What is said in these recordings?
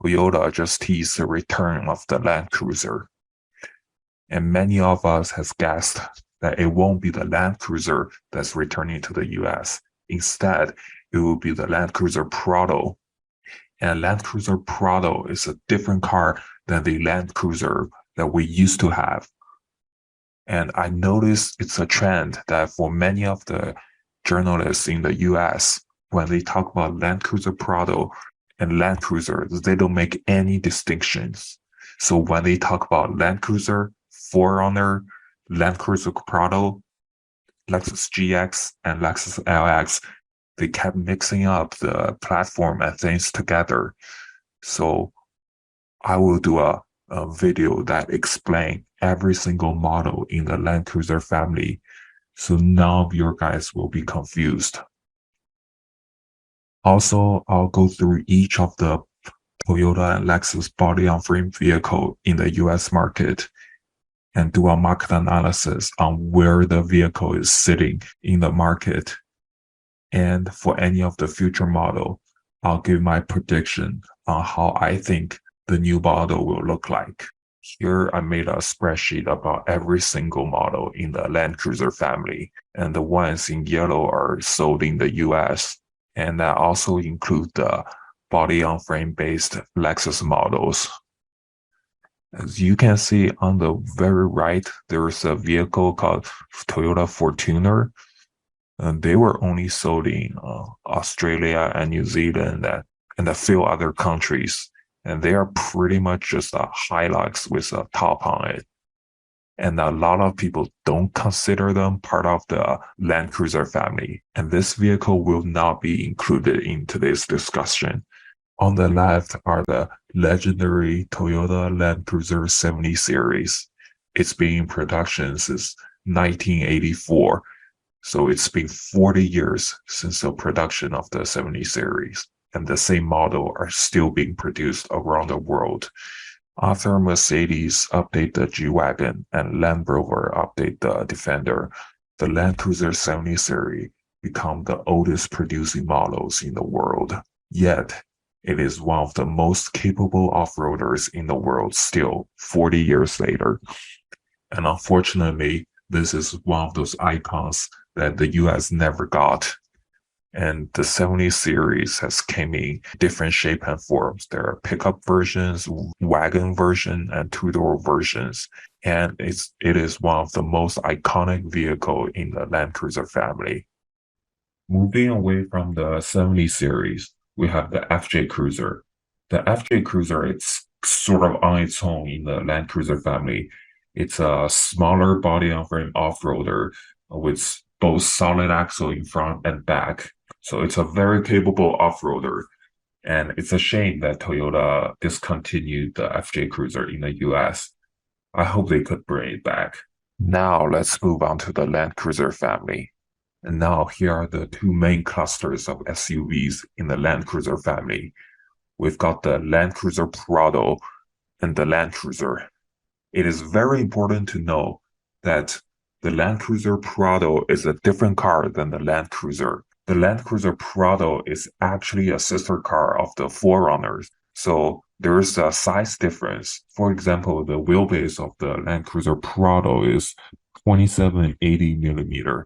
Toyota just teased the return of the Land Cruiser. And many of us has guessed that it won't be the Land Cruiser that's returning to the US. Instead, it will be the Land Cruiser Prado. And Land Cruiser Prado is a different car than the Land Cruiser that we used to have. And I noticed it's a trend that for many of the journalists in the US, when they talk about Land Cruiser Prado and Land Cruiser, they don't make any distinctions. So when they talk about Land Cruiser, 4Runner, Land Cruiser Prado, Lexus GX, and Lexus LX, they kept mixing up the platform and things together. So I will do a video that explains every single model in the Land Cruiser family. So none of your guys will be confused. Also, I'll go through each of the Toyota and Lexus body-on-frame vehicle in the US market and do a market analysis on where the vehicle is sitting in the market. And for any of the future model, I'll give my prediction on how I think the new model will look like. Here, I made a spreadsheet about every single model in the Land Cruiser family, and the ones in yellow are sold in the US. And that also include the body-on-frame based Lexus models. As you can see on the very right, there's a vehicle called Toyota Fortuner. And they were only sold in Australia and New Zealand and a few other countries. And they are pretty much just a Hilux with a top on it. And a lot of people don't consider them part of the Land Cruiser family. And this vehicle will not be included in today's discussion. On the left are the legendary Toyota Land Cruiser 70 series. It's been in production since 1984. So it's been 40 years since the production of the 70 series. And the same model are still being produced around the world. After Mercedes update the G-Wagon and Land Rover update the Defender, the Land Cruiser 70 series become the oldest producing models in the world. Yet, it is one of the most capable off-roaders in the world still, 40 years later. And unfortunately, this is one of those icons that the US never got. And the 70 series has came in different shape and forms. There are pickup versions, wagon version, and two-door versions. And it is one of the most iconic vehicle in the Land Cruiser family. Moving away from the 70 series, we have the FJ Cruiser. The FJ Cruiser, it's sort of on its own in the Land Cruiser family. It's a smaller body-on-frame off-roader with both solid axle in front and back. So it's a very capable off-roader. And it's a shame that Toyota discontinued the FJ Cruiser in the US. I hope they could bring it back. Now let's move on to the Land Cruiser family. And now here are the two main clusters of SUVs in the Land Cruiser family. We've got the Land Cruiser Prado and the Land Cruiser. It is very important to know that the Land Cruiser Prado is a different car than the Land Cruiser. The Land Cruiser Prado is actually a sister car of the 4Runners. So there's a size difference. For example, the wheelbase of the Land Cruiser Prado is 2780 millimeter.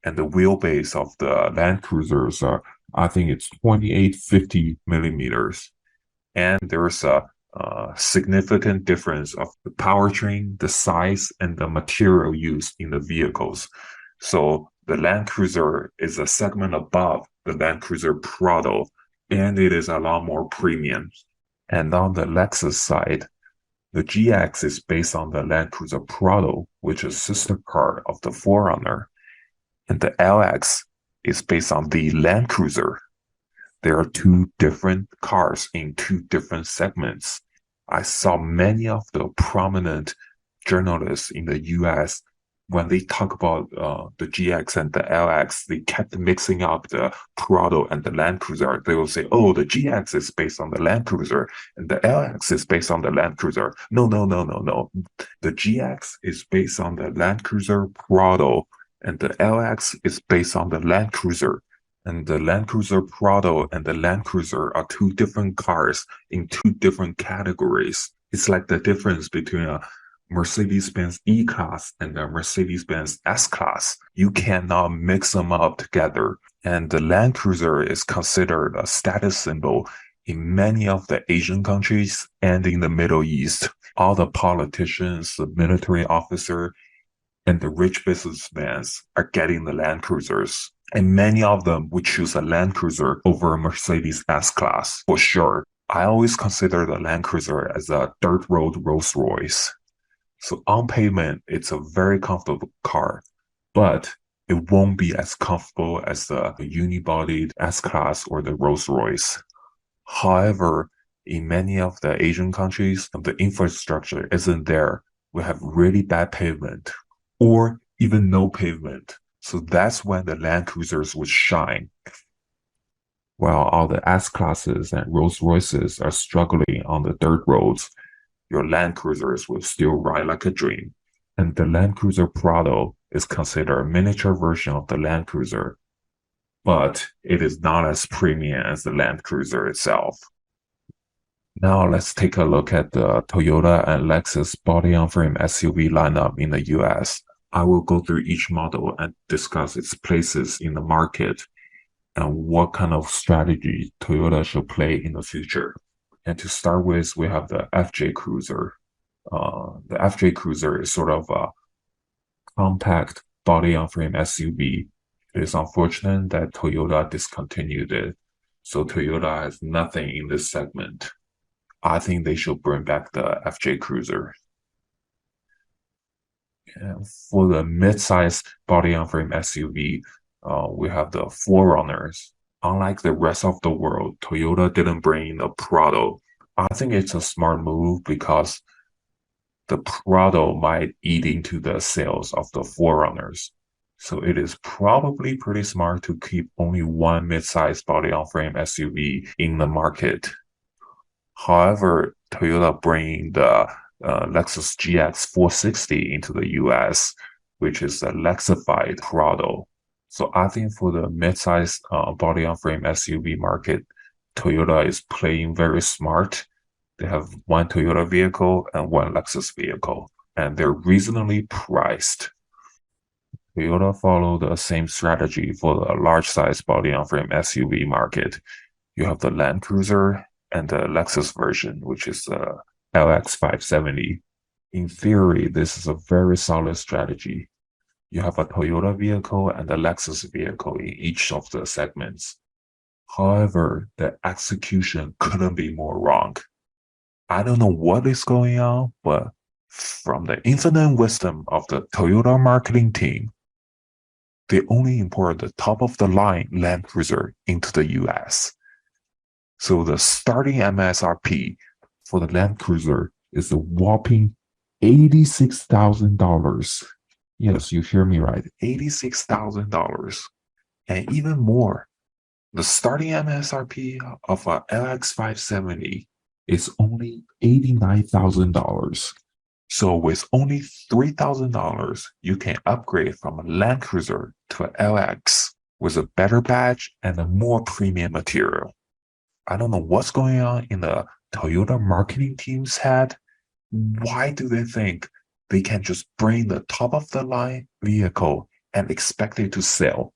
And the wheelbase of the Land Cruisers are, I think it's 2850 millimeters. And there's a significant difference of the powertrain, the size, and the material used in the vehicles. So the Land Cruiser is a segment above the Land Cruiser Prado, and it is a lot more premium. And on the Lexus side, the GX is based on the Land Cruiser Prado, which is sister car of the 4Runner. And the LX is based on the Land Cruiser. There are two different cars in two different segments. I saw many of the prominent journalists in the US, when they talk about the GX and the LX, they kept mixing up the Prado and the Land Cruiser. They will say, oh, the GX is based on the Land Cruiser and the LX is based on the Land Cruiser. No. The GX is based on the Land Cruiser Prado and the LX is based on the Land Cruiser. And the Land Cruiser Prado and the Land Cruiser are two different cars in two different categories. It's like the difference between a Mercedes-Benz E-Class and the Mercedes-Benz S-Class. You cannot mix them up together. And the Land Cruiser is considered a status symbol in many of the Asian countries and in the Middle East. All the politicians, the military officer, and the rich businessmen are getting the Land Cruisers. And many of them would choose a Land Cruiser over a Mercedes S-Class, for sure. I always consider the Land Cruiser as a dirt road Rolls Royce. So on pavement, it's a very comfortable car, but it won't be as comfortable as the unibodied S-Class or the Rolls Royce. However, in many of the Asian countries, the infrastructure isn't there. We have really bad pavement or even no pavement. So that's when the Land Cruisers would shine. While all the S-Classes and Rolls Royces are struggling on the dirt roads, your Land Cruisers will still ride like a dream. And the Land Cruiser Prado is considered a miniature version of the Land Cruiser, but it is not as premium as the Land Cruiser itself. Now let's take a look at the Toyota and Lexus body-on-frame SUV lineup in the US. I will go through each model and discuss its places in the market and what kind of strategy Toyota should play in the future. And to start with, we have the FJ Cruiser. The FJ Cruiser is sort of a compact body-on-frame SUV. It is unfortunate that Toyota discontinued it, so Toyota has nothing in this segment. I think they should bring back the FJ Cruiser. And for the mid-size body-on-frame SUV, we have the 4Runners. Unlike the rest of the world, Toyota didn't bring in the Prado. I think it's a smart move because the Prado might eat into the sales of the 4Runners. So it is probably pretty smart to keep only one mid-size body-on-frame SUV in the market. However, Toyota bringing the Lexus GX 460 into the US, which is a Lexified Prado. So I think for the mid-size body-on-frame SUV market, Toyota is playing very smart. They have one Toyota vehicle and one Lexus vehicle, and they're reasonably priced. Toyota followed the same strategy for the large-size body-on-frame SUV market. You have the Land Cruiser and the Lexus version, which is the LX 570. In theory, this is a very solid strategy. You have a Toyota vehicle and a Lexus vehicle in each of the segments. However, the execution couldn't be more wrong. I don't know what is going on, but from the infinite wisdom of the Toyota marketing team, they only import the top-of-the-line Land Cruiser into the US. So the starting MSRP for the Land Cruiser is a whopping $86,000. Yes, you hear me right, $86,000. And even more, the starting MSRP of a LX 570 is only $89,000. So with only $3,000, you can upgrade from a Land Cruiser to an LX with a better badge and a more premium material. I don't know what's going on in the Toyota marketing team's head. Why do they think they can just bring the top-of-the-line vehicle and expect it to sell?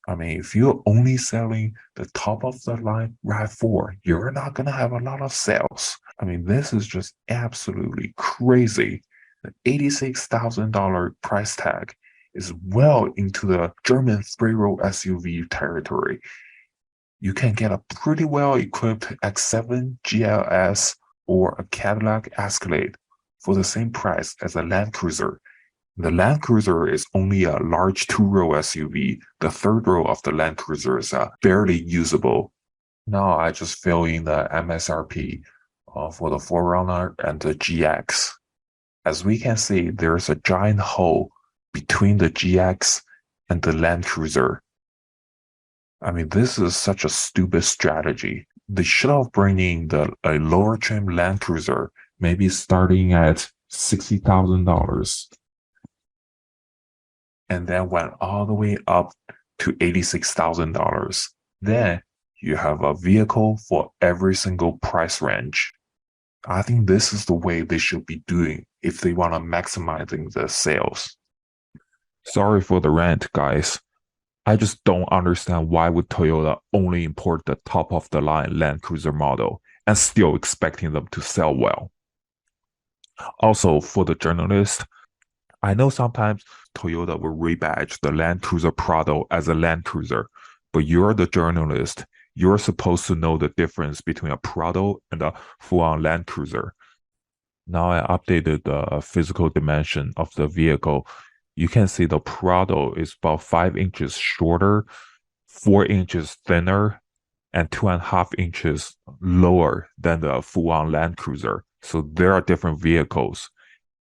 I mean, if you're only selling the top-of-the-line RAV4, you're not going to have a lot of sales. I mean, this is just absolutely crazy. The $86,000 price tag is well into the German three-row SUV territory. You can get a pretty well-equipped X7 GLS or a Cadillac Escalade for the same price as a Land Cruiser. The Land Cruiser is only a large two-row SUV. The third row of the Land Cruiser is barely usable. Now I just fill in the MSRP for the 4Runner and the GX. As we can see, there's a giant hole between the GX and the Land Cruiser. I mean, this is such a stupid strategy. They should have brought in a lower trim Land Cruiser, maybe starting at $60,000. And then went all the way up to $86,000. Then you have a vehicle for every single price range. I think this is the way they should be doing if they want to maximizing the sales. Sorry for the rant, guys. I just don't understand why would Toyota only import the top of the line Land Cruiser model and still expecting them to sell well. Also, for the journalist, I know sometimes Toyota will rebadge the Land Cruiser Prado as a Land Cruiser, but you're the journalist. You're supposed to know the difference between a Prado and a full-on Land Cruiser. Now I updated the physical dimension of the vehicle. You can see the Prado is about 5 inches shorter, 4 inches thinner, and 2.5 inches lower than the full-on Land Cruiser. So there are different vehicles.